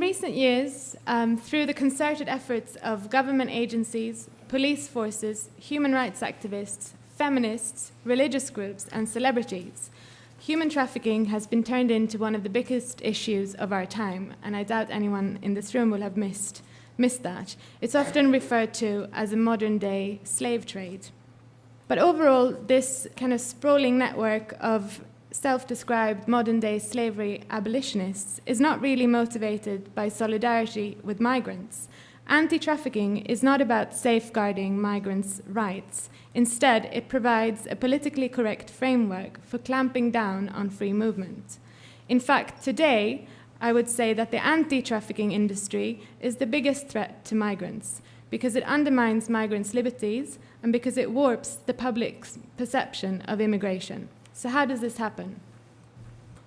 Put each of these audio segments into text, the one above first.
recent years, through the concerted efforts of government agencies, police forces, human rights activists, feminists, religious groups, and celebrities, human trafficking has been turned into one of the biggest issues of our time, and I doubt anyone in this room will have missed that. It's often referred to as a modern-day slave trade. But overall, this kind of sprawling network of self-described modern-day slavery abolitionists is not really motivated by solidarity with migrants. Anti-trafficking is not about safeguarding migrants' rights. Instead, it provides a politically correct framework for clamping down on free movement. In fact, today, I would say that the anti-trafficking industry is the biggest threat to migrants because it undermines migrants' liberties and because it warps the public's perception of immigration. So how does this happen?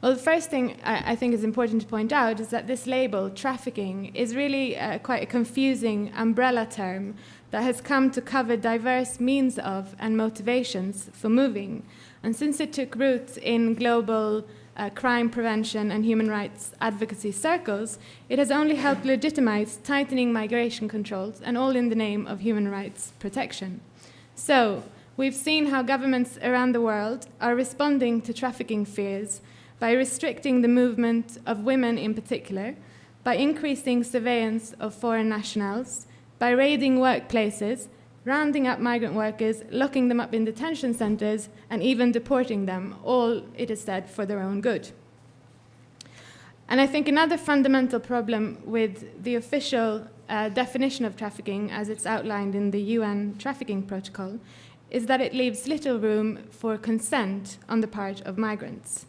Well, the first thing I think is important to point out is that this label, trafficking, is really quite a confusing umbrella term that has come to cover diverse means of and motivations for moving. And since it took root in global crime prevention and human rights advocacy circles, it has only helped legitimize tightening migration controls, and all in the name of human rights protection. So, we've seen how governments around the world are responding to trafficking fears by restricting the movement of women in particular, by increasing surveillance of foreign nationals, by raiding workplaces, rounding up migrant workers, locking them up in detention centers, and even deporting them, all, it is said, for their own good. And I think another fundamental problem with the official definition of trafficking, as it's outlined in the UN Trafficking Protocol, is that it leaves little room for consent on the part of migrants.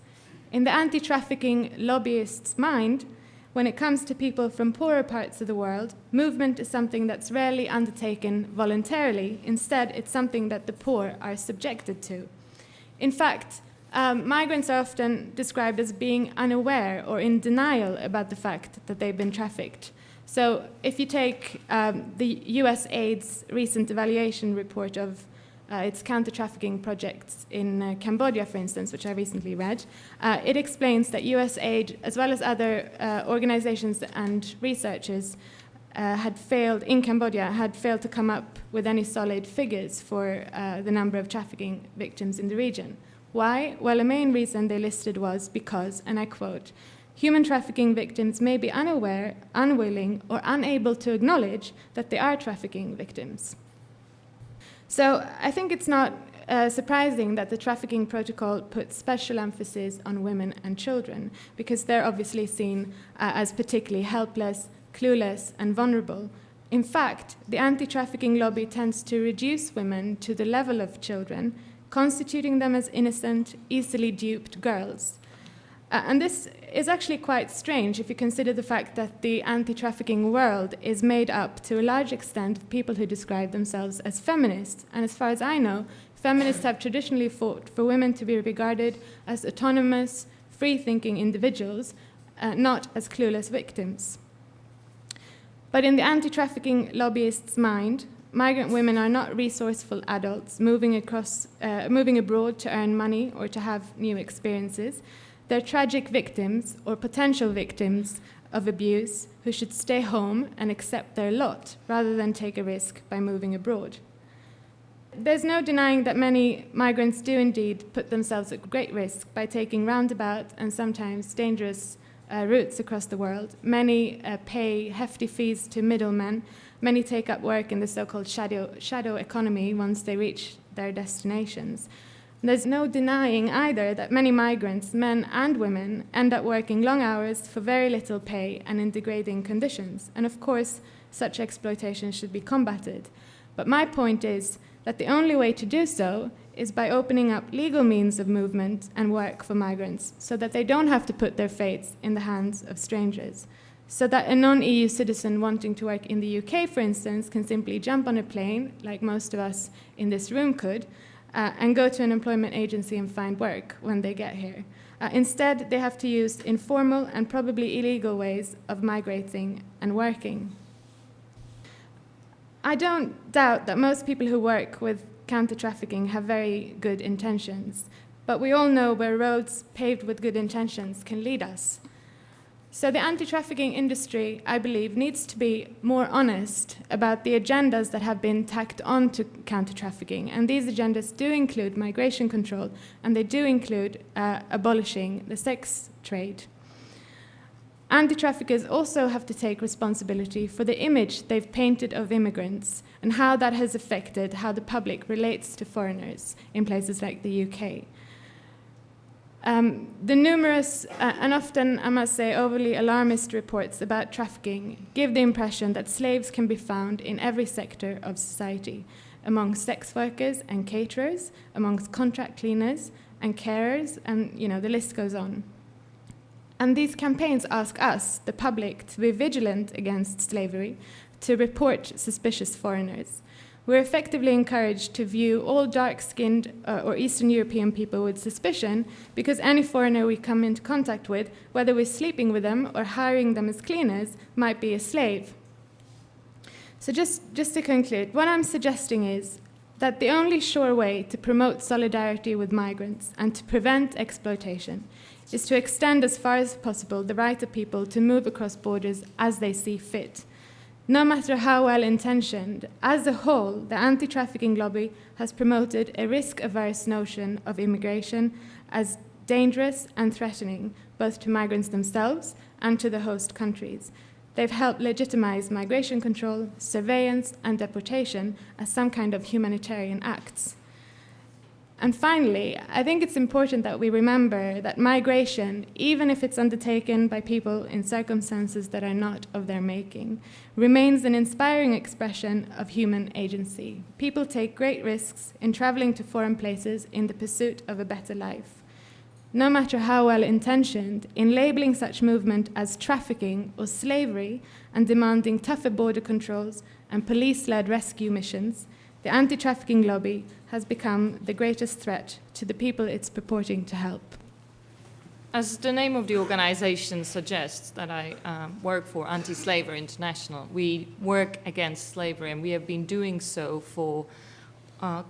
In the anti-trafficking lobbyist's mind, when it comes to people from poorer parts of the world, movement is something that's rarely undertaken voluntarily. Instead, it's something that the poor are subjected to. In fact, migrants are often described as being unaware or in denial about the fact that they've been trafficked. So if you take the USAID's recent evaluation report of its counter-trafficking projects in Cambodia, for instance, which I recently read, it explains that USAID, as well as other organizations and researchers, had failed to come up with any solid figures for the number of trafficking victims in the region. Why? Well, a main reason they listed was because, and I quote, human trafficking victims may be unaware, unwilling, or unable to acknowledge that they are trafficking victims. So I think it's not surprising that the trafficking protocol puts special emphasis on women and children, because they're obviously seen as particularly helpless, clueless, and vulnerable. In fact, the anti-trafficking lobby tends to reduce women to the level of children, constituting them as innocent, easily duped girls. And this is actually quite strange if you consider the fact that the anti-trafficking world is made up to a large extent of people who describe themselves as feminists. And as far as I know, feminists have traditionally fought for women to be regarded as autonomous, free-thinking individuals, not as clueless victims. But in the anti-trafficking lobbyist's mind, migrant women are not resourceful adults moving abroad to earn money or to have new experiences. They're tragic victims or potential victims of abuse who should stay home and accept their lot rather than take a risk by moving abroad. There's no denying that many migrants do indeed put themselves at great risk by taking roundabout and sometimes dangerous routes across the world. Many pay hefty fees to middlemen. Many take up work in the so-called shadow economy once they reach their destinations. There's no denying either that many migrants, men and women, end up working long hours for very little pay and in degrading conditions. And of course, such exploitation should be combated. But my point is that the only way to do so is by opening up legal means of movement and work for migrants so that they don't have to put their fates in the hands of strangers. So that a non-EU citizen wanting to work in the UK, for instance, can simply jump on a plane, like most of us in this room could, and go to an employment agency and find work when they get here. Instead, they have to use informal and probably illegal ways of migrating and working. I don't doubt that most people who work with counter-trafficking have very good intentions, but we all know where roads paved with good intentions can lead us. So the anti-trafficking industry, I believe, needs to be more honest about the agendas that have been tacked on to counter-trafficking. And these agendas do include migration control, and they do include abolishing the sex trade. Anti-traffickers also have to take responsibility for the image they've painted of immigrants and how that has affected how the public relates to foreigners in places like the UK. The numerous and often, I must say, overly alarmist reports about trafficking give the impression that slaves can be found in every sector of society, among sex workers and caterers, amongst contract cleaners and carers, and the list goes on. And these campaigns ask us, the public, to be vigilant against slavery, to report suspicious foreigners. We're effectively encouraged to view all dark-skinned or Eastern European people with suspicion because any foreigner we come into contact with, whether we're sleeping with them or hiring them as cleaners, might be a slave. So just to conclude, what I'm suggesting is that the only sure way to promote solidarity with migrants and to prevent exploitation is to extend as far as possible the right of people to move across borders as they see fit. No matter how well-intentioned, as a whole, the anti-trafficking lobby has promoted a risk-averse notion of immigration as dangerous and threatening, both to migrants themselves and to the host countries. They've helped legitimize migration control, surveillance, and deportation as some kind of humanitarian acts. And finally, I think it's important that we remember that migration, even if it's undertaken by people in circumstances that are not of their making, remains an inspiring expression of human agency. People take great risks in traveling to foreign places in the pursuit of a better life. No matter how well-intentioned, in labeling such movement as trafficking or slavery and demanding tougher border controls and police-led rescue missions, the anti-trafficking lobby has become the greatest threat to the people it's purporting to help. As the name of the organization suggests, that I work for Anti-Slavery International, we work against slavery, and we have been doing so for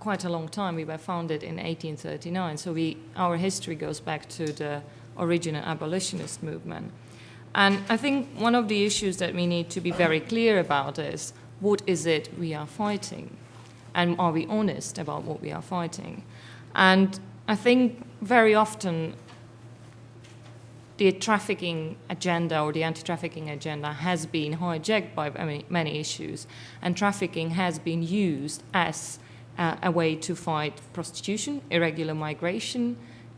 quite a long time. We were founded in 1839, so our history goes back to the original abolitionist movement. And I think one of the issues that we need to be very clear about is, what is it we are fighting? And are we honest about what we are fighting? And I think very often the trafficking agenda or the anti-trafficking agenda has been hijacked by many issues, and trafficking has been used as a way to fight prostitution, irregular migration,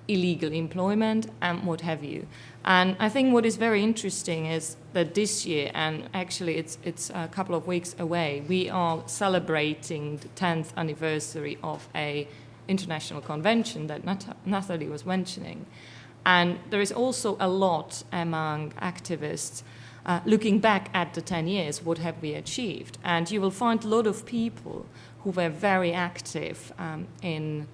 illegal employment, and what have you. And I think what is very interesting is that this year, and actually it's a couple of weeks away, we are celebrating the 10th anniversary of an international convention that Natalie was mentioning. And there is also a lot among activists looking back at the 10 years, what have we achieved? And you will find a lot of people who were very active in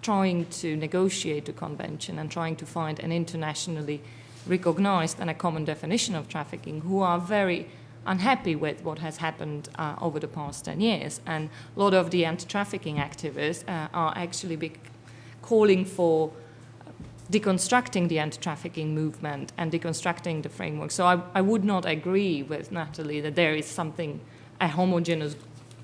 trying to negotiate the convention and trying to find an internationally recognized and a common definition of trafficking, who are very unhappy with what has happened over the past 10 years. And a lot of the anti-trafficking activists are actually calling for deconstructing the anti-trafficking movement and deconstructing the framework. So I would not agree with Natalie that there is a homogeneous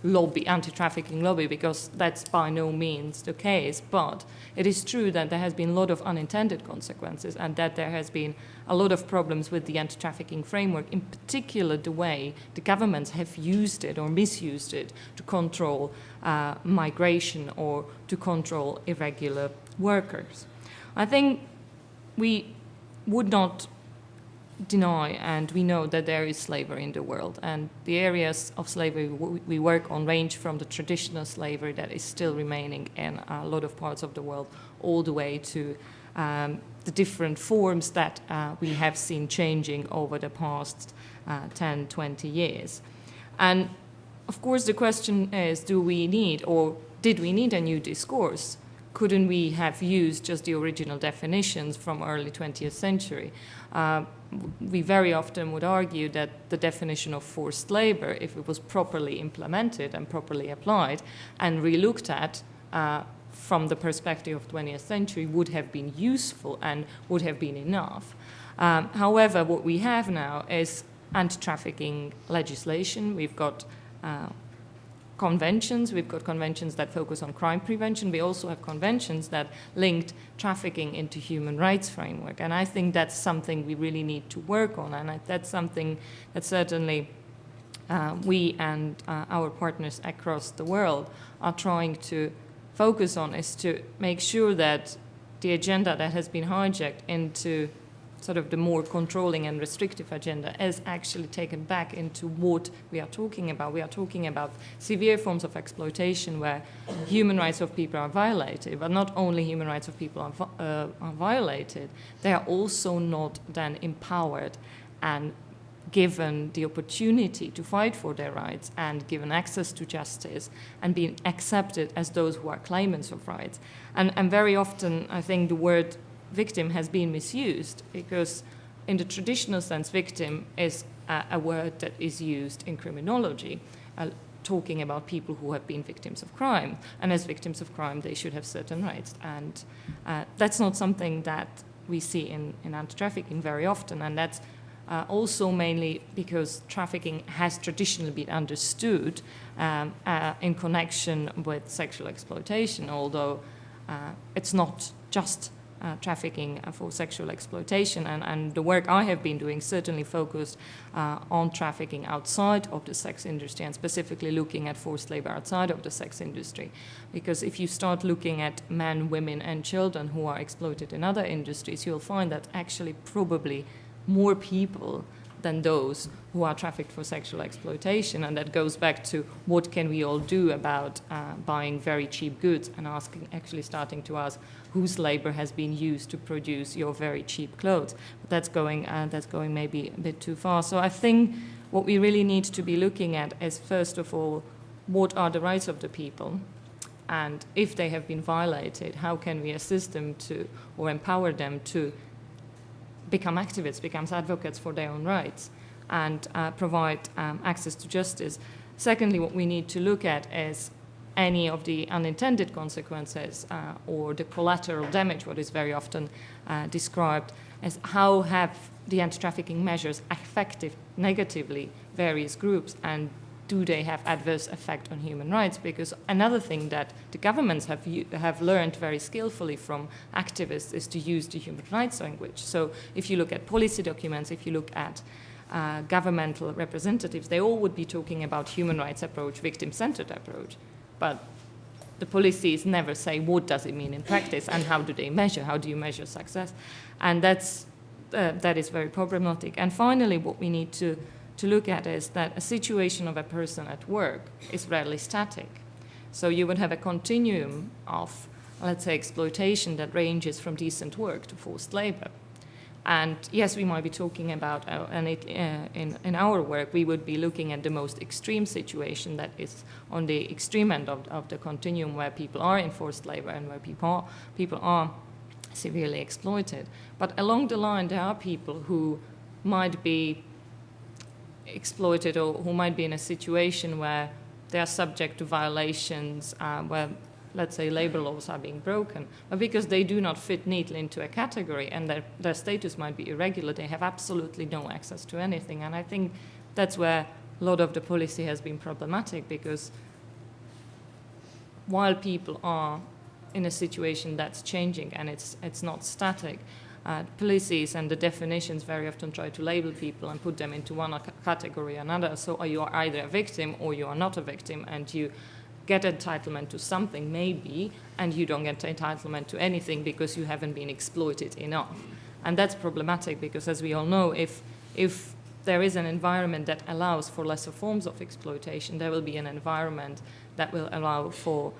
lobby, anti-trafficking lobby, because that's by no means the case. But it is true that there has been a lot of unintended consequences, and that there has been a lot of problems with the anti-trafficking framework, in particular the way the governments have used it or misused it to control migration or to control irregular workers. I think we would not deny, and we know that there is slavery in the world, and the areas of slavery we work on range from the traditional slavery that is still remaining in a lot of parts of the world, all the way to the different forms that we have seen changing over the past 10, 20 years. And of course the question is, do we need, or did we need, a new discourse? Couldn't we have used just the original definitions from early 20th century? We very often would argue that the definition of forced labor, if it was properly implemented and properly applied and relooked at from the perspective of 20th century, would have been useful and would have been enough. However, what we have now is anti-trafficking legislation. We've got conventions. We've got conventions that focus on crime prevention. We also have conventions that linked trafficking into human rights framework. And I think that's something we really need to work on. And that's something that certainly we and our partners across the world are trying to focus on, is to make sure that the agenda that has been hijacked into sort of the more controlling and restrictive agenda is actually taken back into what we are talking about. We are talking about severe forms of exploitation where human rights of people are violated, but not only human rights of people are violated, they are also not then empowered and given the opportunity to fight for their rights and given access to justice and being accepted as those who are claimants of rights. And very often, I think the word victim has been misused because in the traditional sense, victim is a word that is used in criminology, talking about people who have been victims of crime. And as victims of crime, they should have certain rights. And that's not something that we see in anti-trafficking very often. And that's also mainly because trafficking has traditionally been understood in connection with sexual exploitation, although it's not just trafficking for sexual exploitation. And the work I have been doing certainly focused on trafficking outside of the sex industry and specifically looking at forced labor outside of the sex industry. Because if you start looking at men, women, and children who are exploited in other industries, you'll find that actually probably more people than those who are trafficked for sexual exploitation. And that goes back to what can we all do about buying very cheap goods and actually starting to ask whose labor has been used to produce your very cheap clothes. But that's going maybe a bit too far. So I think what we really need to be looking at is, first of all, what are the rights of the people? And if they have been violated, how can we assist them to, or empower them to, become activists, become advocates for their own rights, and provide access to justice. Secondly, what we need to look at is any of the unintended consequences or the collateral damage, what is very often described as how have the anti-trafficking measures affected negatively various groups, and do they have adverse effect on human rights? Because another thing that the governments have learned very skillfully from activists is to use the human rights language. So if you look at policy documents, if you look at governmental representatives, they all would be talking about human rights approach, victim-centered approach. But the policies never say what does it mean in practice and how do they measure, how do you measure success? And that is very problematic. And finally, what we need to look at is that a situation of a person at work is rarely static. So you would have a continuum of, let's say, exploitation that ranges from decent work to forced labor. And yes, we might be talking about, in our work, we would be looking at the most extreme situation that is on the extreme end of the continuum where people are in forced labor and where people are severely exploited. But along the line, there are people who might be exploited or who might be in a situation where they are subject to violations where, let's say, labor laws are being broken, but because they do not fit neatly into a category and their status might be irregular, they have absolutely no access to anything. And I think that's where a lot of the policy has been problematic, because while people are in a situation that's changing and it's not static, policies and the definitions very often try to label people and put them into one category or another. So you are either a victim or you are not a victim, and you get entitlement to something maybe, and you don't get entitlement to anything because you haven't been exploited enough. And that's problematic because, as we all know, if there is an environment that allows for lesser forms of exploitation, there will be an environment that will allow for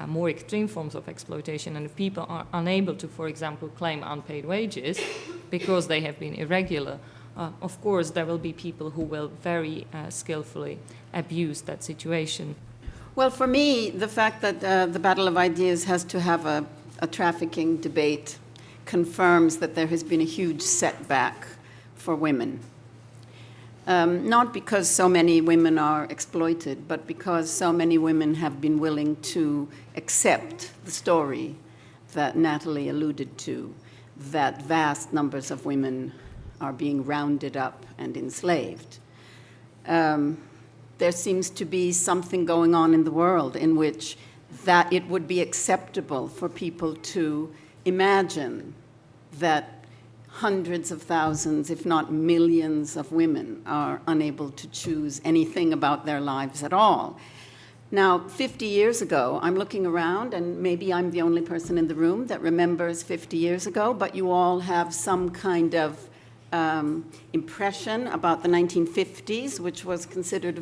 more extreme forms of exploitation. And if people are unable to, for example, claim unpaid wages because they have been irregular, of course there will be people who will very skillfully abuse that situation. Well, for me, the fact that the Battle of Ideas has to have a trafficking debate confirms that there has been a huge setback for women. Not because so many women are exploited, but because so many women have been willing to accept the story that Natalie alluded to, that vast numbers of women are being rounded up and enslaved. There seems to be something going on in the world in which that it would be acceptable for people to imagine that hundreds of thousands, if not millions of women are unable to choose anything about their lives at all. Now, 50 years ago, I'm looking around, and maybe I'm the only person in the room that remembers 50 years ago, but you all have some kind of impression about the 1950s, which was considered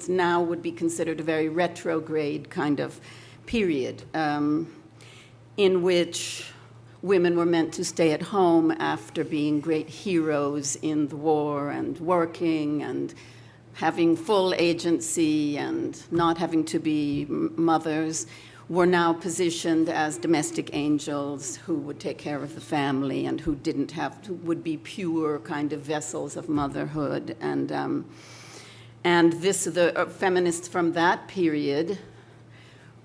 now would be considered a very retrograde kind of period, in which women were meant to stay at home after being great heroes in the war and working and having full agency and not having to be mothers, were now positioned as domestic angels who would take care of the family and who would be pure kind of vessels of motherhood. And the feminists from that period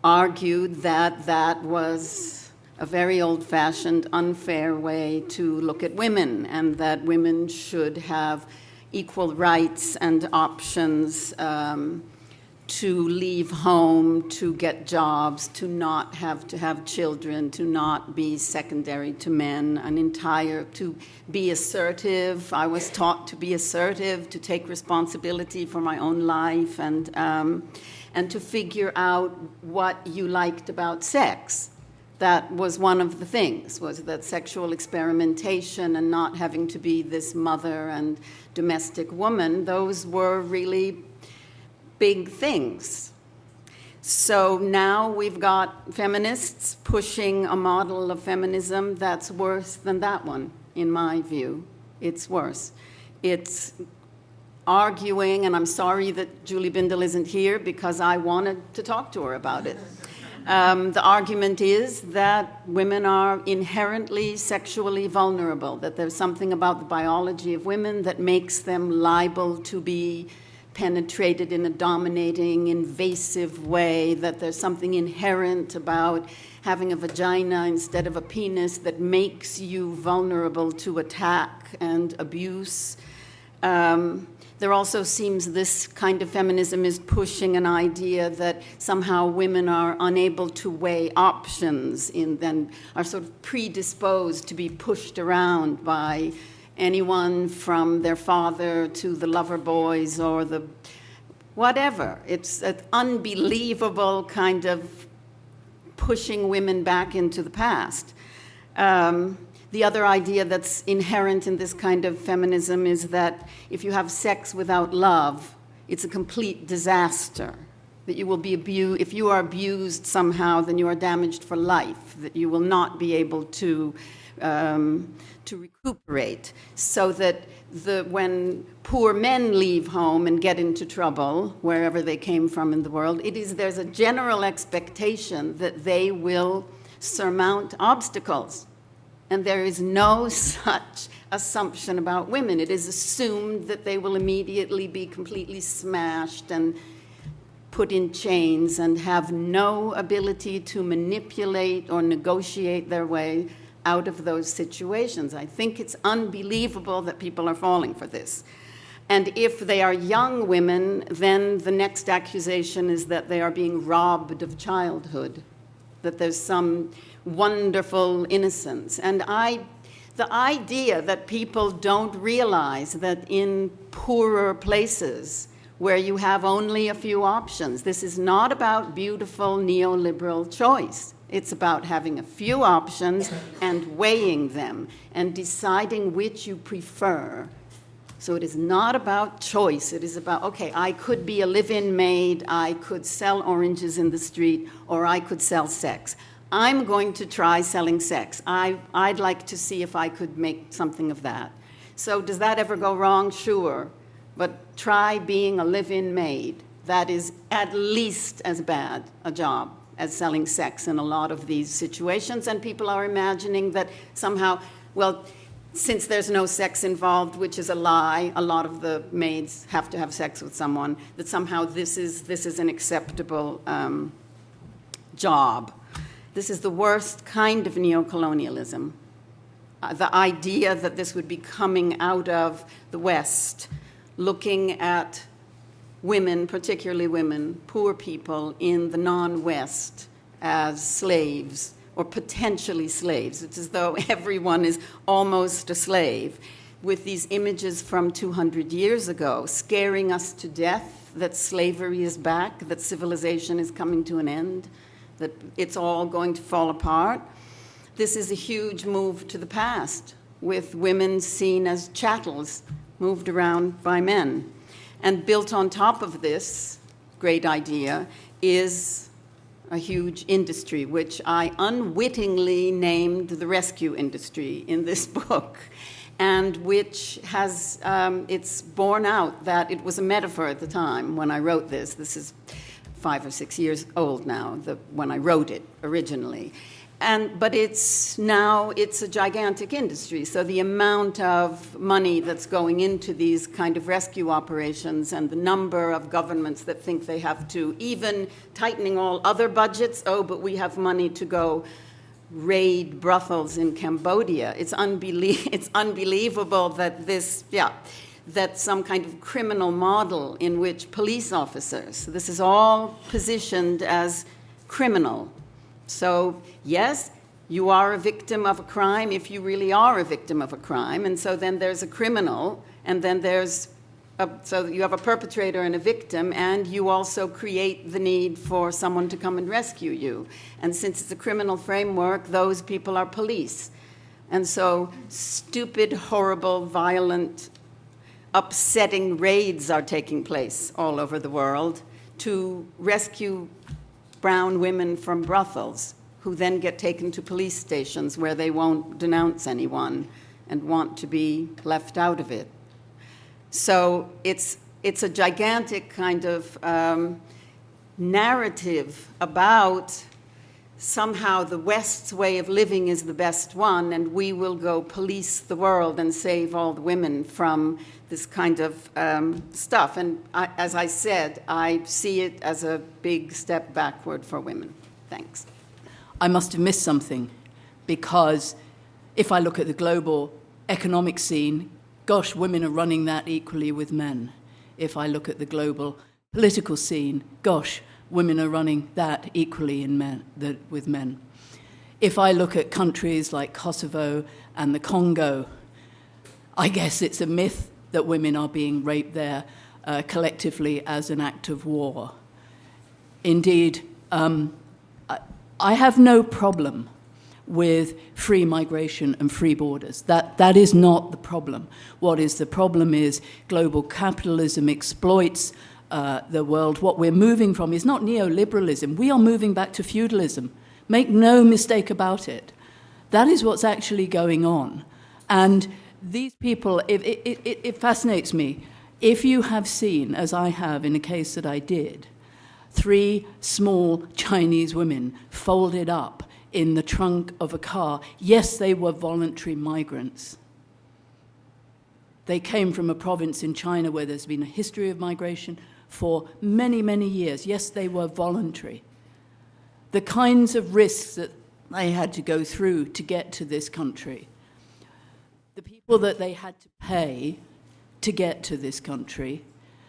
argued that that was a very old-fashioned, unfair way to look at women, and that women should have equal rights and options to leave home, to get jobs, to not have to have children, to not be secondary to men, to be assertive. I was taught to be assertive, to take responsibility for my own life, and to figure out what you liked about sex. That was one of the things, was that sexual experimentation and not having to be this mother and domestic woman, those were really big things. So now we've got feminists pushing a model of feminism that's worse than that one, in my view. It's worse. It's arguing, and I'm sorry that Julie Bindel isn't here because I wanted to talk to her about it. The argument is that women are inherently sexually vulnerable, that there's something about the biology of women that makes them liable to be penetrated in a dominating, invasive way, that there's something inherent about having a vagina instead of a penis that makes you vulnerable to attack and abuse. There also seems this kind of feminism is pushing an idea that somehow women are unable to weigh options and are sort of predisposed to be pushed around by anyone from their father to the lover boys or the whatever. It's an unbelievable kind of pushing women back into the past. The other idea that's inherent in this kind of feminism is that if you have sex without love, it's a complete disaster. That you will be abused. If you are abused somehow, then you are damaged for life. That you will not be able to recuperate. So that when poor men leave home and get into trouble, wherever they came from in the world, there's a general expectation that they will surmount obstacles. And there is no such assumption about women. It is assumed that they will immediately be completely smashed and put in chains and have no ability to manipulate or negotiate their way out of those situations. I think it's unbelievable that people are falling for this. And if they are young women, then the next accusation is that they are being robbed of childhood, that there's some wonderful innocence. And the idea that people don't realize that in poorer places where you have only a few options, this is not about beautiful neoliberal choice. It's about having a few options and weighing them and deciding which you prefer. So it is not about choice. It is about, okay, I could be a live-in maid, I could sell oranges in the street, or I could sell sex. I'm going to try selling sex. I'd like to see if I could make something of that. So does that ever go wrong? Sure. But try being a live-in maid. That is at least as bad a job as selling sex in a lot of these situations. And people are imagining that somehow, well, since there's no sex involved, which is a lie, a lot of the maids have to have sex with someone, that somehow this is an acceptable job. This is the worst kind of neocolonialism. the idea that this would be coming out of the West, looking at women, particularly women, poor people in the non-West as slaves or potentially slaves. It's as though everyone is almost a slave, with these images from 200 years ago scaring us to death that slavery is back, that civilization is coming to an end, that it's all going to fall apart. This is a huge move to the past, with women seen as chattels moved around by men. And built on top of this great idea is a huge industry, which I unwittingly named the rescue industry in this book, and which has, it's borne out that it was a metaphor at the time when I wrote this. This is 5 or 6 years old now, when I wrote it originally. But it's a gigantic industry. So the amount of money that's going into these kind of rescue operations and the number of governments that think they have to, even tightening all other budgets, but we have money to go raid brothels in Cambodia. It's unbelievable that that some kind of criminal model in which police officers, this is all positioned as criminal. So, yes, you are a victim of a crime if you really are a victim of a crime. And so then there's a criminal, and then so you have a perpetrator and a victim, and you also create the need for someone to come and rescue you. And since it's a criminal framework, those people are police. And so stupid, horrible, violent, upsetting raids are taking place all over the world to rescue brown women from brothels, who then get taken to police stations where they won't denounce anyone and want to be left out of it. So it's a gigantic kind of narrative about somehow the West's way of living is the best one, and we will go police the world and save all the women from this kind of stuff. And as I said, I see it as a big step backward for women. Thanks. I must have missed something, because if I look at the global economic scene, gosh, women are running that equally with men. If I look at the global political scene, gosh, women are running that equally with men. If I look at countries like Kosovo and the Congo, I guess it's a myth that women are being raped there collectively as an act of war. Indeed, I have no problem with free migration and free borders. That is not the problem. What is the problem is global capitalism exploits the world. What we're moving from is not neoliberalism. We are moving back to feudalism. Make no mistake about it. That is what's actually going on. And these people, it fascinates me. If you have seen, as I have in a case that I did, 3 small Chinese women folded up in the trunk of a car, yes, they were voluntary migrants. They came from a province in China where there's been a history of migration for many, many years. Yes, they were voluntary. The kinds of risks that they had to go through to get to this country, the people that they had to pay to get to this country,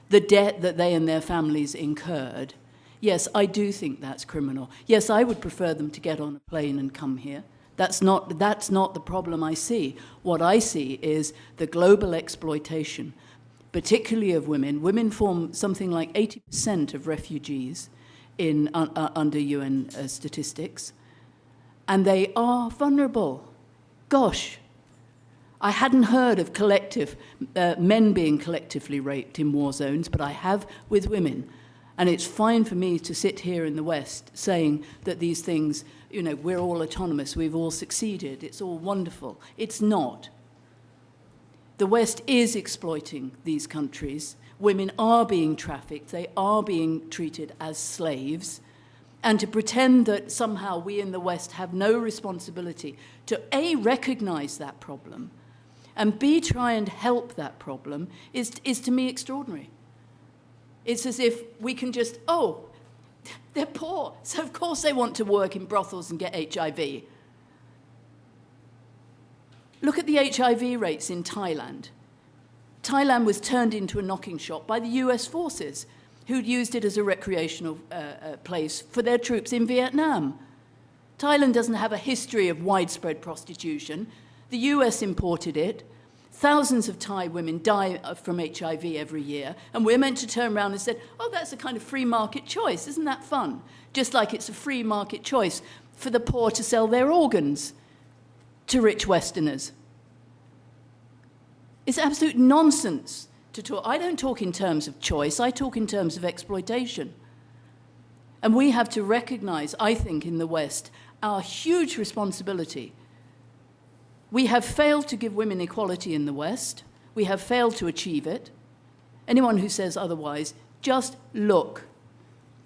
the debt that they and their families incurred, yes, I do think that's criminal. Yes, I would prefer them to get on a plane and come here. That's not the problem I see. What I see is the global exploitation, particularly of women. Women form something like 80% of refugees under UN statistics, and they are vulnerable. Gosh, I hadn't heard of men being collectively raped in war zones, but I have with women. And it's fine for me to sit here in the West saying that these things, we're all autonomous, we've all succeeded, it's all wonderful. It's not. The West is exploiting these countries. Women are being trafficked, they are being treated as slaves. And to pretend that somehow we in the West have no responsibility to A, recognize that problem, and B, try and help that problem is to me extraordinary. It's as if we can just, they're poor, so of course they want to work in brothels and get HIV. Look at the HIV rates in Thailand. Thailand was turned into a knocking shop by the US forces, who'd used it as a recreational place for their troops in Vietnam. Thailand doesn't have a history of widespread prostitution. The US imported it. Thousands of Thai women die from HIV every year, and we're meant to turn around and say, oh, that's a kind of free market choice. Isn't that fun? Just like it's a free market choice for the poor to sell their organs to rich Westerners. It's absolute nonsense to talk. I don't talk in terms of choice, I talk in terms of exploitation. And we have to recognize, I think, in the West, our huge responsibility. We have failed to give women equality in the West. We have failed to achieve it. Anyone who says otherwise, just look.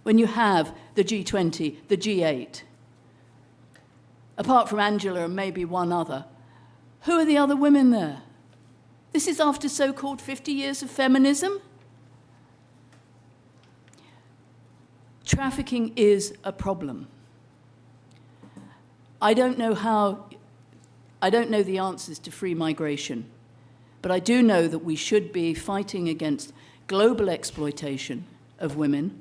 When you have the G20, the G8, apart from Angela and maybe one other, who are the other women there? This is after so-called 50 years of feminism. Trafficking is a problem. I don't know the answers to free migration, but I do know that we should be fighting against global exploitation of women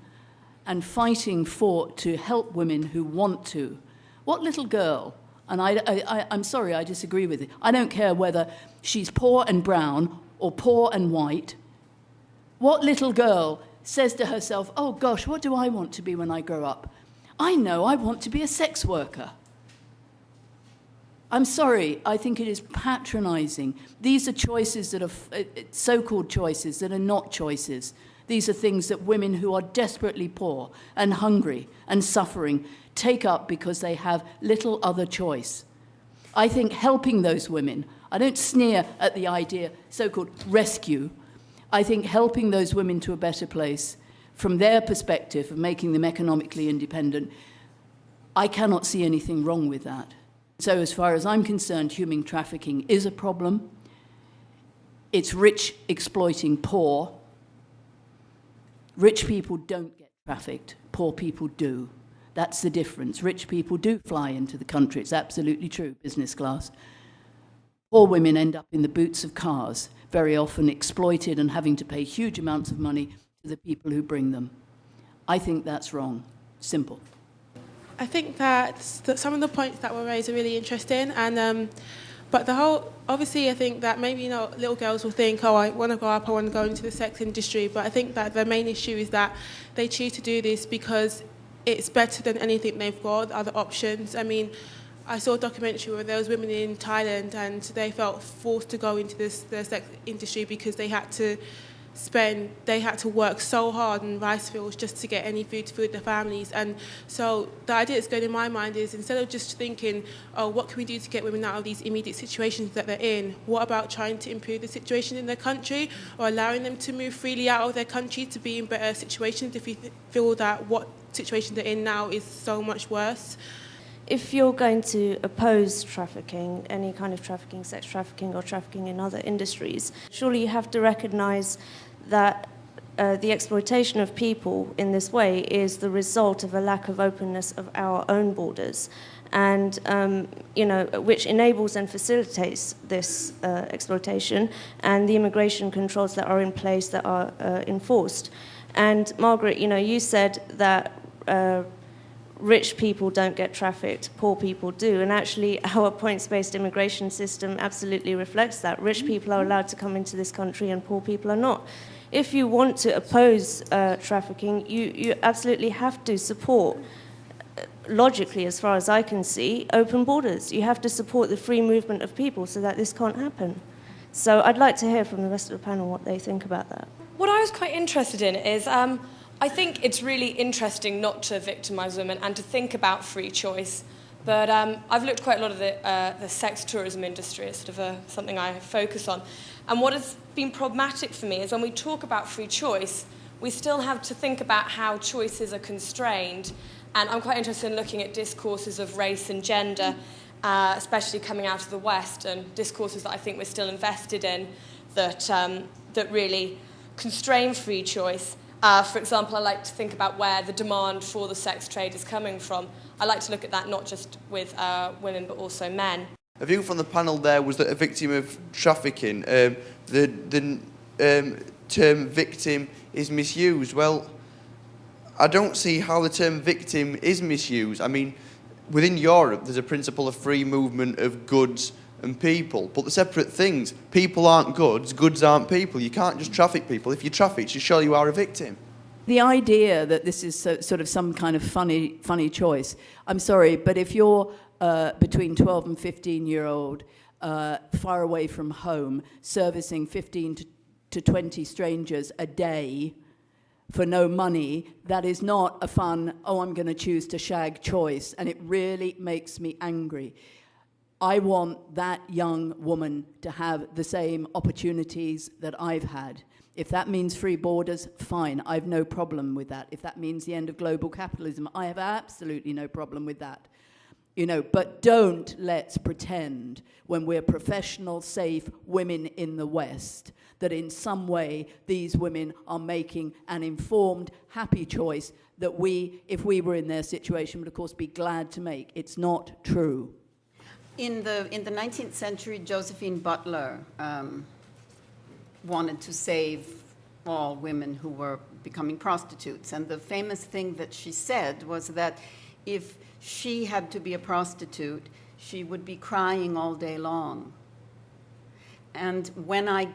and fighting to help women who want to. What little girl, and I'm sorry, I disagree with it. I don't care whether she's poor and brown or poor and white. What little girl says to herself, oh gosh, what do I want to be when I grow up? I know I want to be a sex worker. I'm sorry, I think it is patronizing. These are choices that are so-called choices that are not choices. These are things that women who are desperately poor and hungry and suffering take up because they have little other choice. I think helping those women, I don't sneer at the idea, so-called rescue, I think helping those women to a better place from their perspective of making them economically independent, I cannot see anything wrong with that. So as far as I'm concerned, human trafficking is a problem. It's rich exploiting poor. Rich people don't get trafficked, poor people do. That's the difference. Rich people do fly into the country, it's absolutely true, business class. Poor women end up in the boots of cars, very often exploited and having to pay huge amounts of money to the people who bring them. I think that's wrong. Simple. I think that some of the points that were raised are really interesting, and but the whole, obviously I think that maybe little girls will think, oh, I want to grow up, I want to go into the sex industry, but I think that the main issue is that they choose to do this because it's better than anything they've got, other options. I mean, I saw a documentary where there was women in Thailand and they felt forced to go into the sex industry because they had to work so hard in rice fields just to get any food to feed their families. And so the idea that's going in my mind is, instead of just thinking, oh, what can we do to get women out of these immediate situations that they're in, what about trying to improve the situation in their country, or allowing them to move freely out of their country to be in better situations if you feel that what situation they're in now is so much worse? If you're going to oppose trafficking, any kind of trafficking, sex trafficking or trafficking in other industries, surely you have to recognise that the exploitation of people in this way is the result of a lack of openness of our own borders, and which enables and facilitates this exploitation and the immigration controls that are in place that are enforced. And Margaret, you said that rich people don't get trafficked, poor people do. And actually, our points-based immigration system absolutely reflects that. Rich people are allowed to come into this country and poor people are not. If you want to oppose trafficking, you absolutely have to support, logically, as far as I can see, open borders. You have to support the free movement of people so that this can't happen. So I'd like to hear from the rest of the panel what they think about that. What I was quite interested in is I think it's really interesting not to victimise women and to think about free choice. But I've looked quite a lot at the sex tourism industry. It's sort of something I focus on. And what has been problematic for me is when we talk about free choice, we still have to think about how choices are constrained. And I'm quite interested in looking at discourses of race and gender, especially coming out of the West, and discourses that I think we're still invested in that really constrain free choice. For example, I like to think about where the demand for the sex trade is coming from. I like to look at that not just with women, but also men. A view from the panel there was that a victim of trafficking, the term victim is misused. Well, I don't see how the term victim is misused. I mean, within Europe, there's a principle of free movement of goods and people, but they're separate things. People aren't goods, goods aren't people. You can't just traffic people. If you traffic, you sure you are a victim. The idea that this is sort of some kind of funny choice, I'm sorry, but if you're between 12 and 15-year-old, far away from home, servicing 15 to 20 strangers a day for no money, that is not a fun, oh, I'm going to choose to shag choice, and it really makes me angry. I want that young woman to have the same opportunities that I've had. If that means free borders, fine, I've no problem with that. If that means the end of global capitalism, I have absolutely no problem with that. But don't let's pretend when we're professional, safe women in the West that in some way these women are making an informed, happy choice that we, if we were in their situation, would of course be glad to make. It's not true. In the 19th century, Josephine Butler wanted to save all women who were becoming prostitutes. And the famous thing that she said was that if she had to be a prostitute, she would be crying all day long. And when I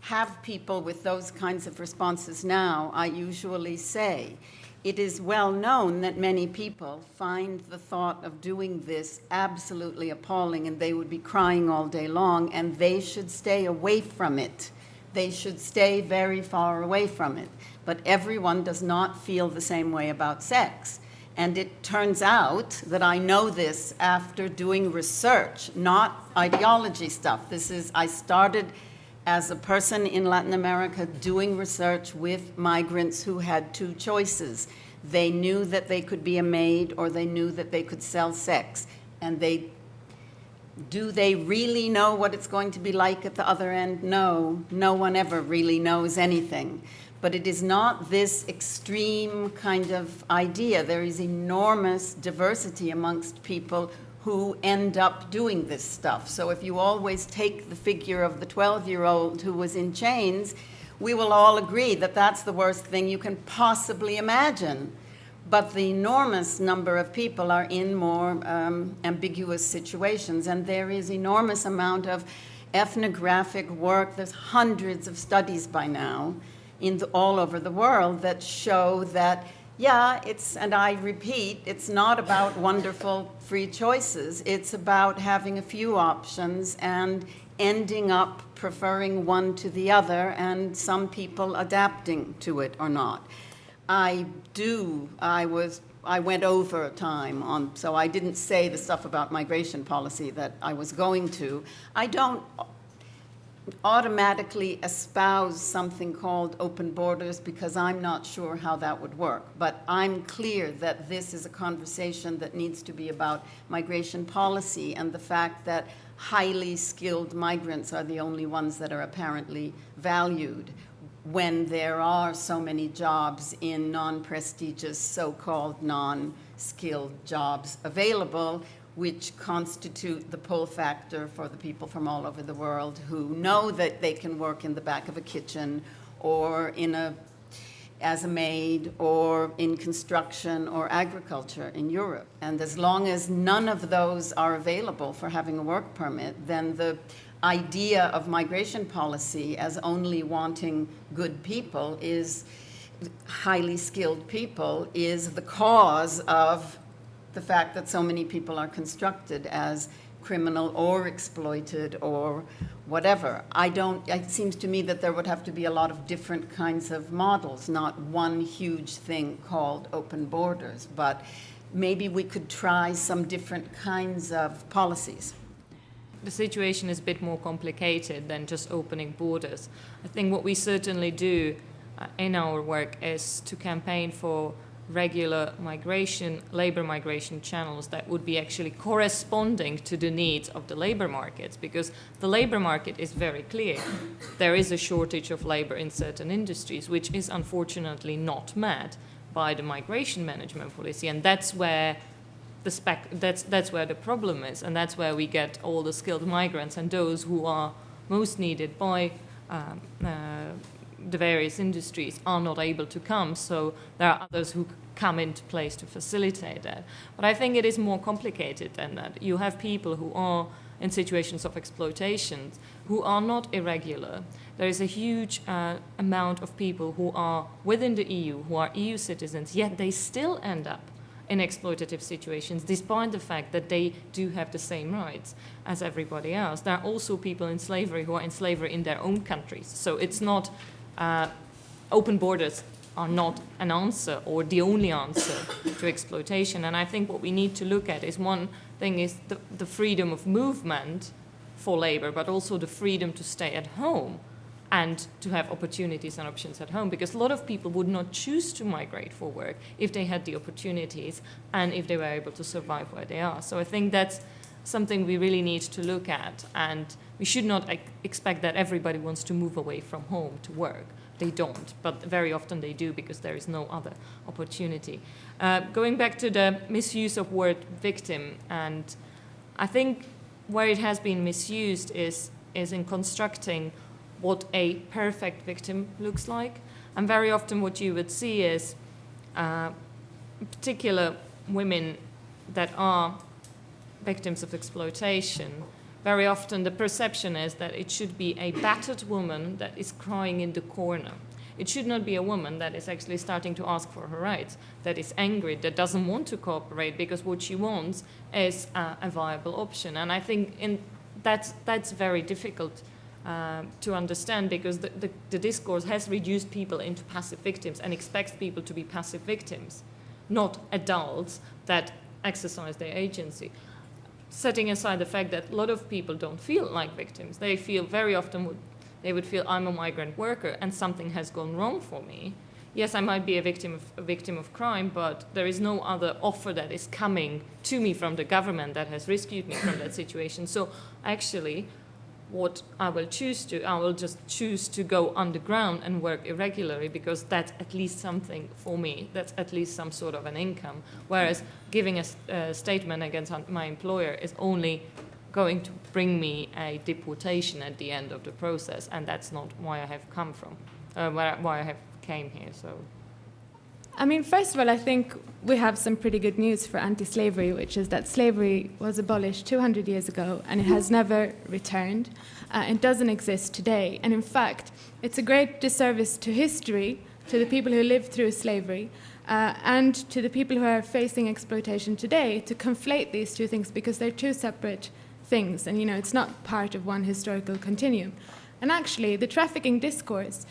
have people with those kinds of responses now, I usually say, it is well known that many people find the thought of doing this absolutely appalling, and they would be crying all day long, and they should stay away from it. They should stay very far away from it. But everyone does not feel the same way about sex. And it turns out that I know this after doing research, not ideology stuff. I started as a person in Latin America doing research with migrants who had two choices. They knew that they could be a maid or they knew that they could sell sex. And do they really know what it's going to be like at the other end? No, no one ever really knows anything. But it is not this extreme kind of idea. There is enormous diversity amongst people who end up doing this stuff. So if you always take the figure of the 12-year-old who was in chains, we will all agree that that's the worst thing you can possibly imagine. But the enormous number of people are in more ambiguous situations, and there is enormous amount of ethnographic work. There's hundreds of studies by now all over the world that show that, yeah, and I repeat, it's not about wonderful free choices. It's about having a few options and ending up preferring one to the other, and some people adapting to it or not. I went over time so I didn't say the stuff about migration policy that I was going to. I don't automatically espouse something called open borders because I'm not sure how that would work. But I'm clear that this is a conversation that needs to be about migration policy and the fact that highly skilled migrants are the only ones that are apparently valued when there are so many jobs in non-prestigious, so-called non-skilled jobs available, which constitute the pull factor for the people from all over the world who know that they can work in the back of a kitchen or as a maid or in construction or agriculture in Europe. And as long as none of those are available for having a work permit, then the idea of migration policy as only wanting good people highly skilled people is the cause of the fact that so many people are constructed as criminal or exploited or whatever. It seems to me that there would have to be a lot of different kinds of models, not one huge thing called open borders, but maybe we could try some different kinds of policies. The situation is a bit more complicated than just opening borders. I think what we certainly do in our work is to campaign for regular migration, labor migration channels that would be actually corresponding to the needs of the labor markets, because the labor market is very clear. There is a shortage of labor in certain industries, which is unfortunately not met by the migration management policy, and that's where that's where the problem is, and that's where we get all the skilled migrants and those who are most needed by the various industries are not able to come, so there are others who come into place to facilitate that. But I think it is more complicated than that. You have people who are in situations of exploitation who are not irregular. There is a huge amount of people who are within the EU, who are EU citizens, yet they still end up in exploitative situations, despite the fact that they do have the same rights as everybody else. There are also people in slavery who are in slavery in their own countries. So it's not, open borders are not an answer or the only answer to exploitation. And I think what we need to look at is, one thing is the freedom of movement for labor, but also the freedom to stay at home and to have opportunities and options at home, because a lot of people would not choose to migrate for work if they had the opportunities and if they were able to survive where they are. So I think that's something we really need to look at, and we should not expect that everybody wants to move away from home to work. They don't, but very often they do because there is no other opportunity. Going back to the misuse of word victim, and I think where it has been misused is in constructing what a perfect victim looks like. And very often what you would see is particular women that are victims of exploitation. Very often the perception is that it should be a battered woman that is crying in the corner. It should not be a woman that is actually starting to ask for her rights, that is angry, that doesn't want to cooperate because what she wants is a viable option. And I think that's very difficult to understand, because the discourse has reduced people into passive victims and expects people to be passive victims, not adults that exercise their agency. Setting aside the fact that a lot of people don't feel like victims. They feel very often, they would feel, I'm a migrant worker and something has gone wrong for me. Yes, I might be a victim of crime, but there is no other offer that is coming to me from the government that has rescued me from that situation. So actually, what I will just choose to go underground and work irregularly, because that's at least something for me. That's at least some sort of an income. Whereas giving a statement against my employer is only going to bring me a deportation at the end of the process, and that's not why I have come from, why I have came here. So, I mean, first of all, I think we have some pretty good news for anti-slavery, which is that slavery was abolished 200 years ago and it has never returned. It doesn't exist today. And in fact, it's a great disservice to history, to the people who lived through slavery, and to the people who are facing exploitation today, to conflate these two things, because they're two separate things. And, it's not part of one historical continuum. And actually, the trafficking discourse,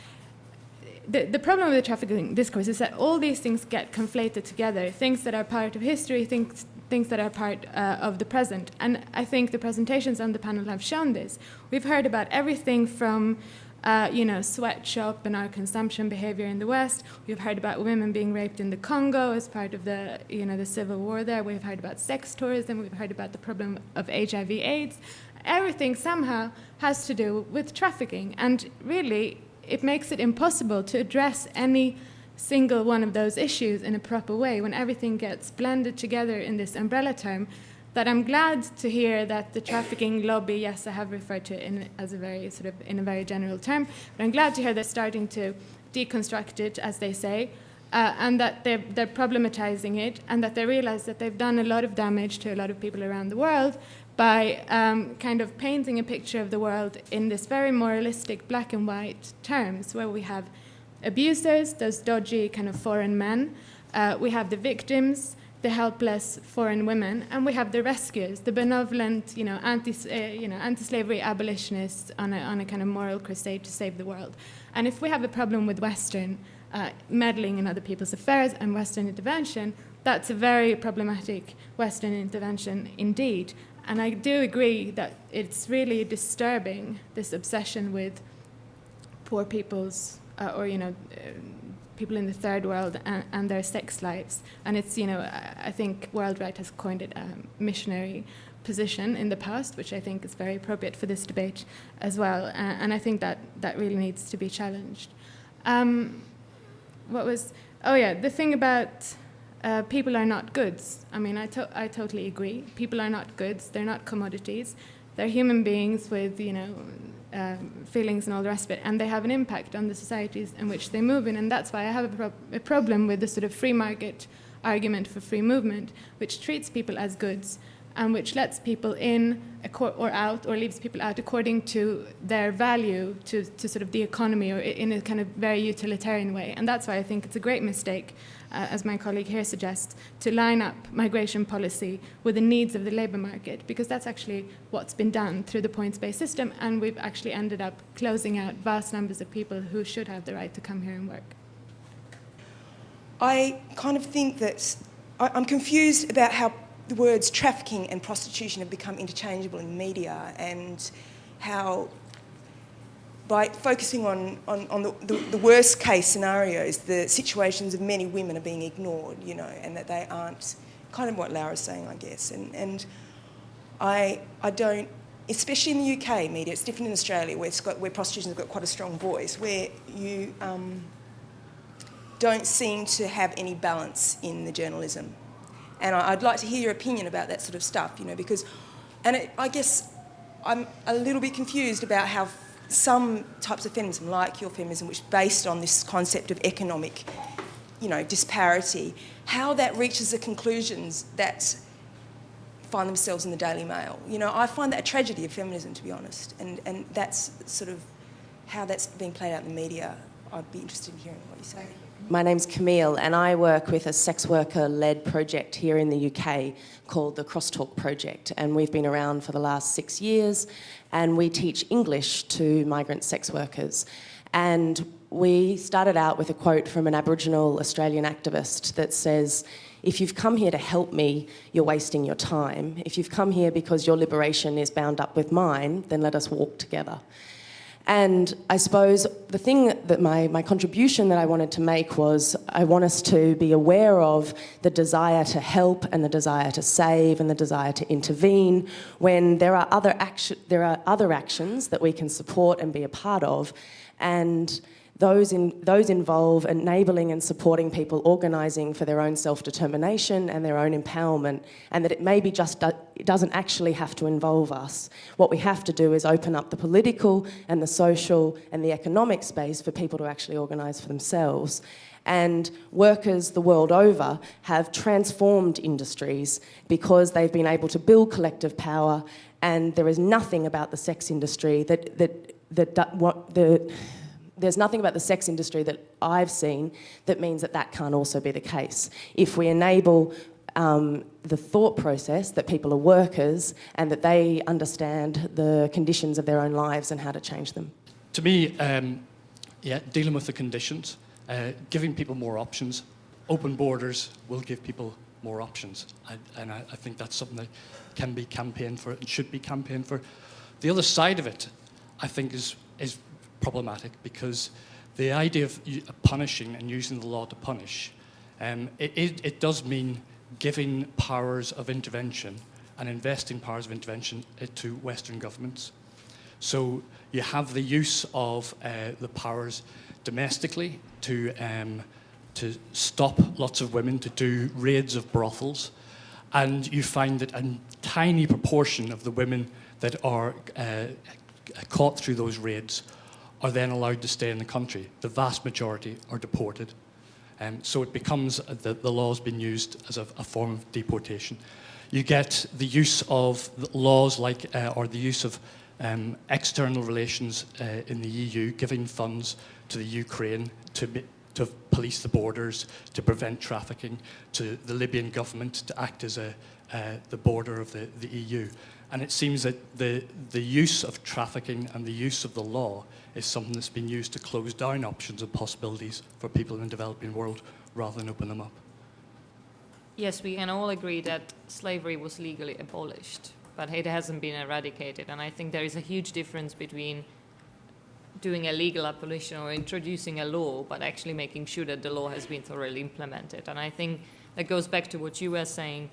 the problem with the trafficking discourse is that all these things get conflated together, things that are part of history, things that are part of the present. And I think the presentations on the panel have shown this. We've heard about everything from, sweatshop and our consumption behavior in the West. We've heard about women being raped in the Congo as part of the civil war there. We've heard about sex tourism. We've heard about the problem of HIV/AIDS. Everything somehow has to do with trafficking. And really, it makes it impossible to address any single one of those issues in a proper way when everything gets blended together in this umbrella term. That I'm glad to hear that the trafficking lobby, yes, I have referred to it as a very in a very general term, but I'm glad to hear they're starting to deconstruct it, as they say, and that they're problematizing it, and that they realize that they've done a lot of damage to a lot of people around the world by kind of painting a picture of the world in this very moralistic black and white terms, where we have abusers, those dodgy kind of foreign men, we have the victims, the helpless foreign women, and we have the rescuers, the benevolent, anti-slavery abolitionists on a kind of moral crusade to save the world. And if we have a problem with Western meddling in other people's affairs and Western intervention, that's a very problematic Western intervention indeed. And I do agree that it's really disturbing, this obsession with poor people's, people in the third world and their sex lives. And it's, I think World Right has coined it a missionary position in the past, which I think is very appropriate for this debate as well. And I think that really needs to be challenged. The thing about people are not goods. I mean, I totally agree. People are not goods. They're not commodities. They're human beings with, feelings and all the rest of it, and they have an impact on the societies in which they move in. And that's why I have a problem with the sort of free market argument for free movement, which treats people as goods and which lets people in or out, or leaves people out according to their value to sort of the economy, or in a kind of very utilitarian way. And that's why I think it's a great mistake, as my colleague here suggests, to line up migration policy with the needs of the labour market, because that's actually what's been done through the points-based system, and we've actually ended up closing out vast numbers of people who should have the right to come here and work. I kind of think that I'm confused about how the words trafficking and prostitution have become interchangeable in the media, and how by focusing on the worst case scenarios, the situations of many women are being ignored, and that they aren't, kind of what Laura's saying, I guess. And I don't, especially in the UK media, it's different in Australia, where prostitution has got quite a strong voice, where you don't seem to have any balance in the journalism. And I'd like to hear your opinion about that sort of stuff, because... And I guess I'm a little bit confused about how some types of feminism, like your feminism, which is based on this concept of economic, disparity, how that reaches the conclusions that find themselves in the Daily Mail. I find that a tragedy of feminism, to be honest. And that's sort of how that's being played out in the media. I'd be interested in hearing what you say. My name's Camille, and I work with a sex worker-led project here in the UK called the Crosstalk Project, and we've been around for the last 6 years, and we teach English to migrant sex workers. And we started out with a quote from an Aboriginal Australian activist that says, "If you've come here to help me, you're wasting your time. If you've come here because your liberation is bound up with mine, then let us walk together." And I suppose the thing that my contribution that I wanted to make was, I want us to be aware of the desire to help and the desire to save and the desire to intervene when there are other actions that we can support and be a part of, and those involve enabling and supporting people organising for their own self-determination and their own empowerment, and that it maybe it doesn't actually have to involve us. What we have to do is open up the political and the social and the economic space for people to actually organise for themselves. And workers the world over have transformed industries because they've been able to build collective power, and there is nothing about the sex industry there's nothing about the sex industry that I've seen that means that can't also be the case. If we enable the thought process that people are workers and that they understand the conditions of their own lives and how to change them. To me, dealing with the conditions, giving people more options, open borders will give people more options. And I think that's something that can be campaigned for and should be campaigned for. The other side of it, I think, is problematic, because the idea of punishing and using the law to punish, it does mean giving powers of intervention and investing powers of intervention to Western governments. So you have the use of the powers domestically to stop lots of women to do raids of brothels, and you find that a tiny proportion of the women that are caught through those raids are then allowed to stay in the country. The vast majority are deported. So it becomes the law's been used as a form of deportation. You get the use of laws like, or the use of external relations in the EU, giving funds to the Ukraine to police the borders, to prevent trafficking, to the Libyan government to act as the border of the EU. And it seems that the use of trafficking and the use of the law is something that's been used to close down options and possibilities for people in the developing world rather than open them up. Yes, we can all agree that slavery was legally abolished, but it hasn't been eradicated. And I think there is a huge difference between doing a legal abolition or introducing a law, but actually making sure that the law has been thoroughly implemented. And I think that goes back to what you were saying.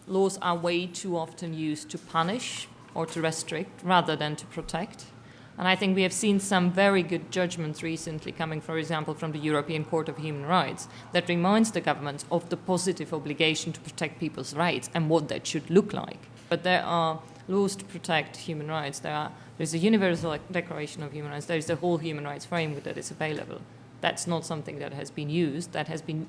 Laws are way too often used to punish or to restrict rather than to protect. And I think we have seen some very good judgments recently coming, for example, from the European Court of Human Rights that reminds the governments of the positive obligation to protect people's rights and what that should look like. But there are laws to protect human rights. There's a Universal Declaration of Human Rights. There's the whole human rights framework that is available. That's not something that has been used. That has been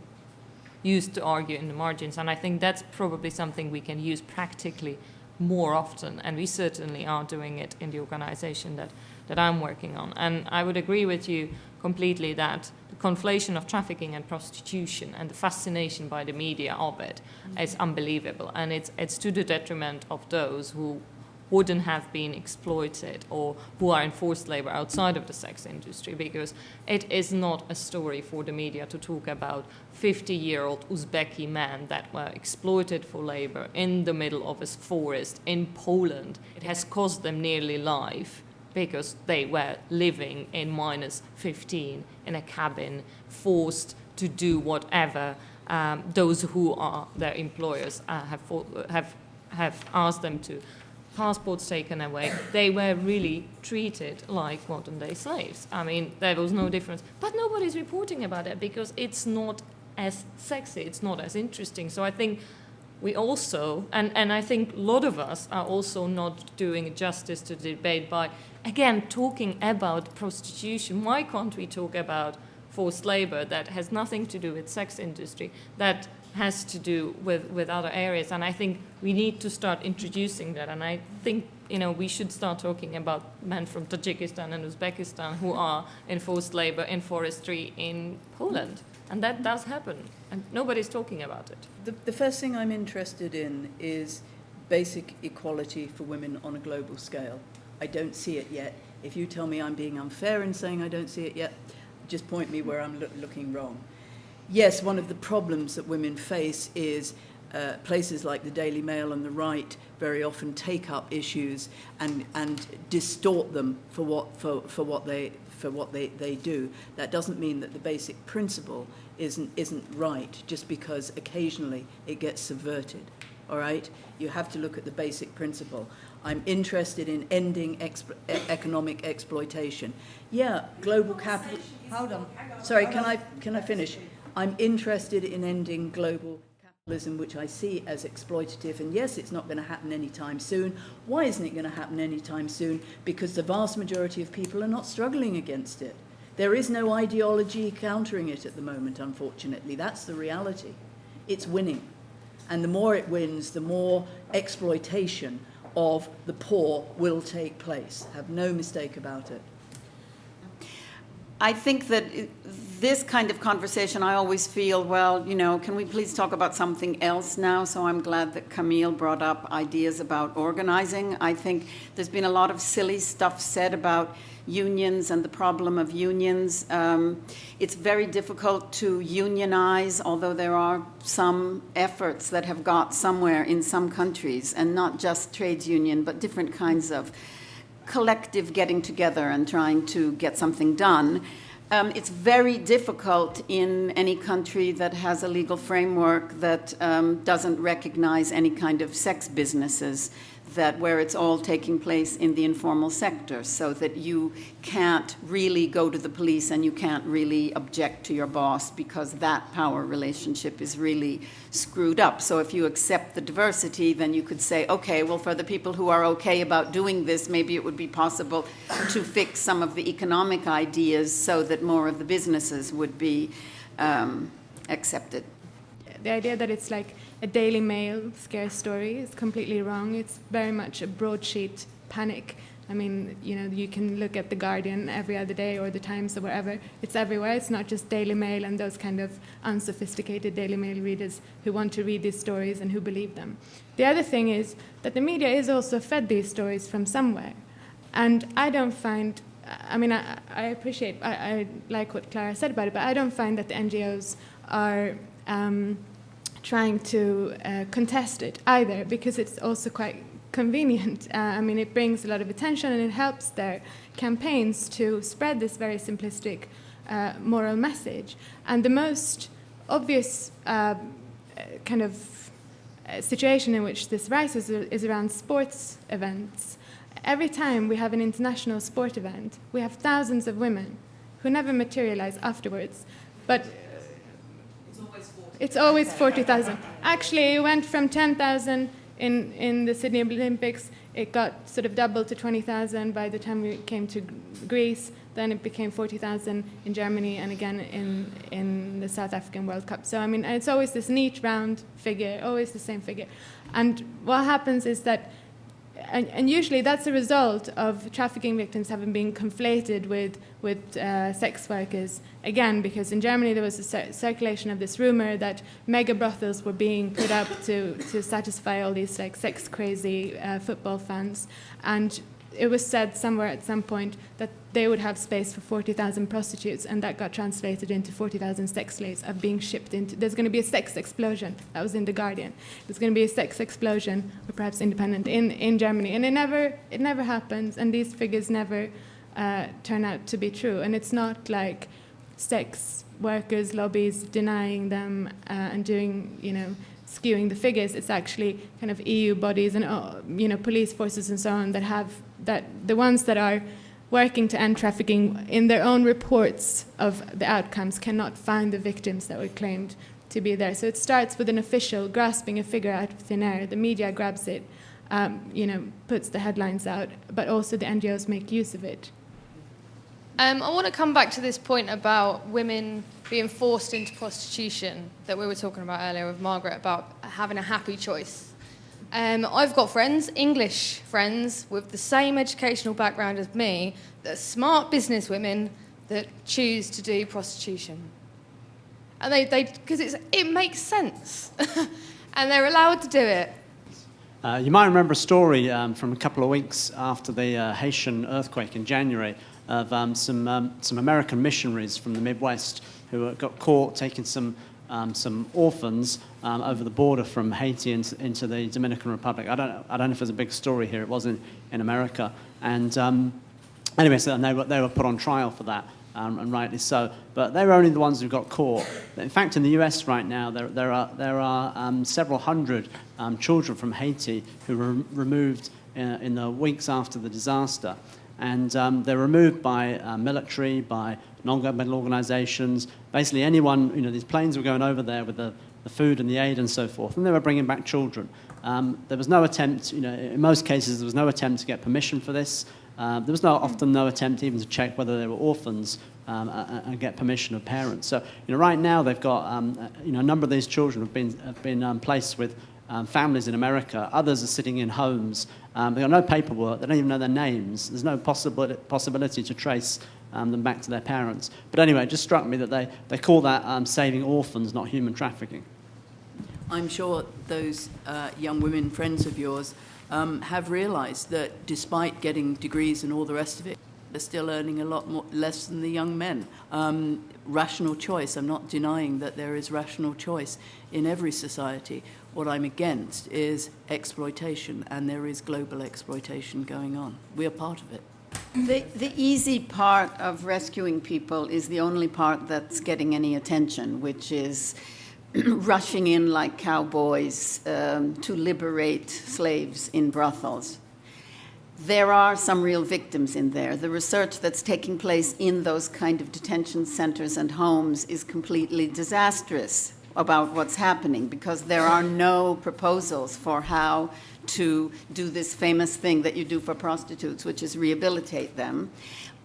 used to argue in the margins. And I think that's probably something we can use practically more often. And we certainly are doing it in the organization that I'm working on. And I would agree with you completely that the conflation of trafficking and prostitution and the fascination by the media of it is unbelievable. And it's to the detriment of those who wouldn't have been exploited or who are in forced labor outside of the sex industry, because it is not a story for the media to talk about 50-year-old Uzbeki men that were exploited for labor in the middle of a forest in Poland. It has cost them nearly life because they were living in minus 15 in a cabin, forced to do whatever those who are their employers have asked them to. Passports taken away. They were really treated like modern-day slaves. I mean, there was no difference. But nobody's reporting about it because it's not as sexy, it's not as interesting. So I think we also, and I think a lot of us are also not doing justice to the debate by, again, talking about prostitution. Why can't we talk about forced labor that has nothing to do with sex industry, that has to do with other areas? And I think we need to start introducing that. And I think, we should start talking about men from Tajikistan and Uzbekistan who are in forced labor in forestry in Poland. And that does happen. And nobody's talking about it. The first thing I'm interested in is basic equality for women on a global scale. I don't see it yet. If you tell me I'm being unfair in saying I don't see it yet, just point me where I'm looking wrong. Yes, one of the problems that women face is places like the Daily Mail and the right very often take up issues and distort them for what they do. That doesn't mean that the basic principle isn't right just because occasionally it gets subverted. All right, you have to look at the basic principle. I'm interested in ending economic exploitation. Yeah, global capital. Hold on. Sorry, can I finish? I'm interested in ending global capitalism, which I see as exploitative. And yes, it's not going to happen anytime soon. Why isn't it going to happen anytime soon? Because the vast majority of people are not struggling against it. There is no ideology countering it at the moment, unfortunately. That's the reality. It's winning. And the more it wins, the more exploitation of the poor will take place. Have no mistake about it. I think that this kind of conversation, I always feel, well, can we please talk about something else now? So I'm glad that Camille brought up ideas about organizing. I think there's been a lot of silly stuff said about unions and the problem of unions. It's very difficult to unionize, although there are some efforts that have got somewhere in some countries, and not just trades union, but different kinds of collective getting together and trying to get something done. It's very difficult in any country that has a legal framework that doesn't recognize any kind of sex businesses, where it's all taking place in the informal sector, so that you can't really go to the police and you can't really object to your boss because that power relationship is really screwed up. So if you accept the diversity, then you could say, okay, well, for the people who are okay about doing this, maybe it would be possible to fix some of the economic ideas so that more of the businesses would be accepted. The idea that it's like a Daily Mail scare story is completely wrong. It's very much a broadsheet panic. I mean, you can look at The Guardian every other day or The Times or wherever. It's everywhere. It's not just Daily Mail and those kind of unsophisticated Daily Mail readers who want to read these stories and who believe them. The other thing is that the media is also fed these stories from somewhere. And I don't find, I appreciate, I like what Clara said about it, but I don't find that the NGOs are trying to contest it either, because it's also quite convenient. It brings a lot of attention and it helps their campaigns to spread this very simplistic moral message. And the most obvious kind of situation in which this rises is around sports events. every time we have an international sport event, we have thousands of women who never materialize afterwards. But it's always 40,000. Actually, it went from 10,000 in the Sydney Olympics. It got sort of doubled to 20,000 by the time we came to Greece. Then it became 40,000 in Germany, and again in the South African World Cup. So, I mean, it's always this neat, round figure, always the same figure. And what happens is that, and usually that's a result of trafficking victims having been conflated with sex workers. Again, because in Germany there was a circulation of this rumor that mega brothels were being put up to satisfy all these like sex-crazy football fans. And it was said somewhere at some point that they would have space for 40,000 prostitutes, and that got translated into 40,000 sex slaves are being shipped into. There's going to be a sex explosion. That was in The Guardian. There's going to be a sex explosion, or perhaps Independent, in Germany. And it never happens, and these figures never turn out to be true. And it's not like sex workers' lobbies denying them and doing, skewing the figures. It's actually kind of EU bodies and police forces and so on that have that, the ones that are working to end trafficking in their own reports of the outcomes cannot find the victims that were claimed to be there. So it starts with an official grasping a figure out of thin air. The media grabs it, puts the headlines out, but also the NGOs make use of it. I want to come back to this point about women being forced into prostitution that we were talking about earlier with Margaret, about having a happy choice. I've got friends, English friends, with the same educational background as me, that are smart business women that choose to do prostitution. And they because it makes sense. And they're allowed to do it. You might remember a story from a couple of weeks after the Haitian earthquake in January of some American missionaries from the Midwest who got caught taking some orphans over the border from Haiti into the Dominican Republic. I don't know if there's a big story here. It was in America. And anyway, so they were put on trial for that, and rightly so. But they were only the ones who got caught. In fact, in the US right now, there are several hundred children from Haiti who were removed in the weeks after the disaster. And they're removed by military, by non-governmental organizations, basically anyone, these planes were going over there with the food and the aid and so forth, and they were bringing back children. There was no attempt, in most cases, there was no attempt to get permission for this. There was often no attempt even to check whether they were orphans and get permission of parents. So, right now they've got, a number of these children have been placed with families in America. Others are sitting in homes. They've got no paperwork. They don't even know their names. There's no possibility to trace them back to their parents. But anyway, it just struck me that they call that saving orphans, not human trafficking. I'm sure those young women, friends of yours, have realised that despite getting degrees and all the rest of it, they're still earning a lot less than the young men. Rational choice. I'm not denying that there is rational choice in every society. What I'm against is exploitation, and there is global exploitation going on. We are part of it. The easy part of rescuing people is the only part that's getting any attention, which is rushing in like cowboys to liberate slaves in brothels. There are some real victims in there. The research that's taking place in those kind of detention centers and homes is completely disastrous about what's happening, because there are no proposals for how to do this famous thing that you do for prostitutes, which is rehabilitate them,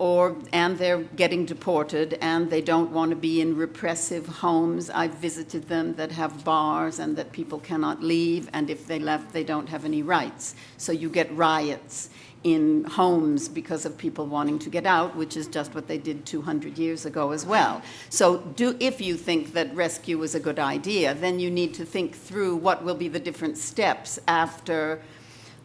and they're getting deported, and they don't want to be in repressive homes. I've visited them that have bars and that people cannot leave, and if they left, they don't have any rights. So you get riots in homes because of people wanting to get out, which is just what they did 200 years ago as well. So if you think that rescue is a good idea, then you need to think through what will be the different steps after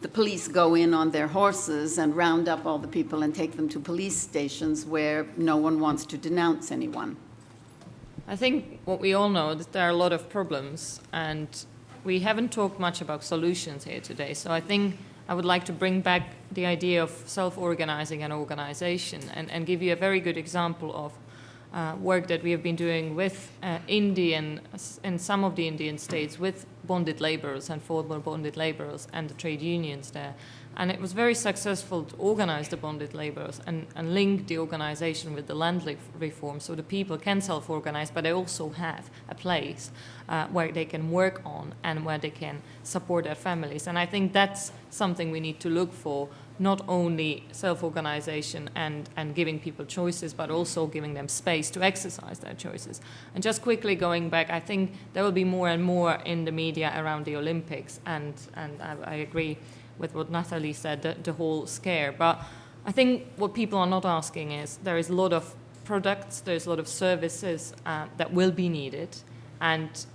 the police go in on their horses and round up all the people and take them to police stations where no one wants to denounce anyone. I think what we all know is that there are a lot of problems, and we haven't talked much about solutions here today. So I think I would like to bring back the idea of self-organizing and organization, and give you a very good example of work that we have been doing with in some of the Indian states, with bonded laborers and former bonded laborers and the trade unions there. And it was very successful to organize the bonded laborers and link the organization with the land reform so the people can self-organize, but they also have a place where they can work on and where they can support their families. And I think that's something we need to look for, not only self-organization and giving people choices, but also giving them space to exercise their choices. And just quickly going back, I think there will be more and more in the media around the Olympics, and I agree with what Nathalie said, the whole scare. But I think what people are not asking is, there is a lot of products, there's a lot of services that will be needed, and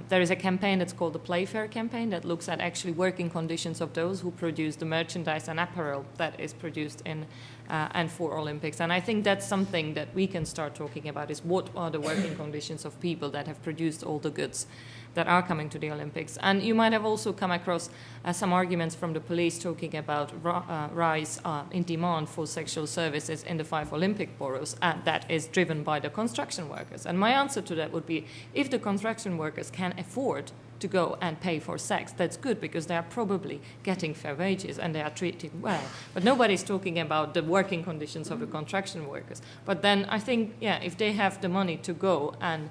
there is a campaign that's called the Playfair campaign that looks at actually working conditions of those who produce the merchandise and apparel that is produced in and for Olympics. And I think that's something that we can start talking about, is what are the working conditions of people that have produced all the goods that are coming to the Olympics. And you might have also come across some arguments from the police talking about rise in demand for sexual services in the 5 Olympic boroughs, that is driven by the construction workers. And my answer to that would be, if the construction workers can afford to go and pay for sex, that's good, because they are probably getting fair wages and they are treated well. But nobody's talking about the working conditions of the construction workers. But then I think, yeah, if they have the money to go and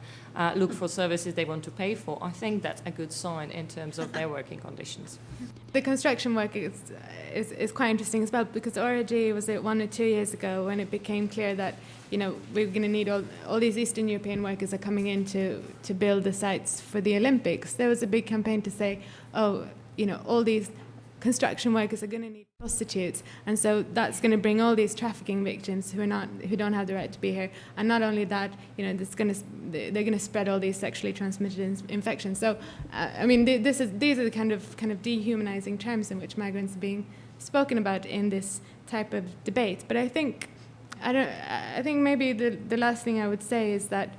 look for services they want to pay for, I think that's a good sign in terms of their working conditions. The construction work is quite interesting as well, because already, was it 1 or 2 years ago, when it became clear that, you know, we're going to need all these Eastern European workers are coming in to build the sites for the Olympics. There was a big campaign to say, oh, you know, all these construction workers are going to need prostitutes, and so that's going to bring all these trafficking victims who don't have the right to be here. And not only that, you know, they're going to spread all these sexually transmitted infections. So, I mean, these are the kind of dehumanizing terms in which migrants are being spoken about in this type of debate. But I think maybe the last thing I would say is that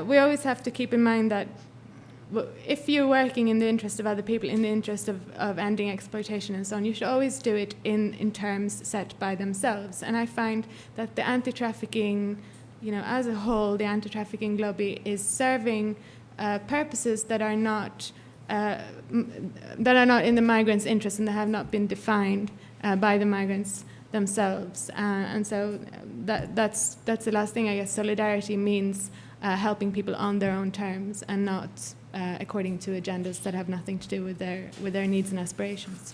we always have to keep in mind that if you're working in the interest of other people, in the interest of ending exploitation and so on, you should always do it in terms set by themselves. And I find that the anti-trafficking, you know, as a whole, the anti-trafficking lobby is serving purposes that are not in the migrants' interest, and that have not been defined by the migrants themselves. And so that's the last thing, I guess. Solidarity means helping people on their own terms, and not according to agendas that have nothing to do with their needs and aspirations.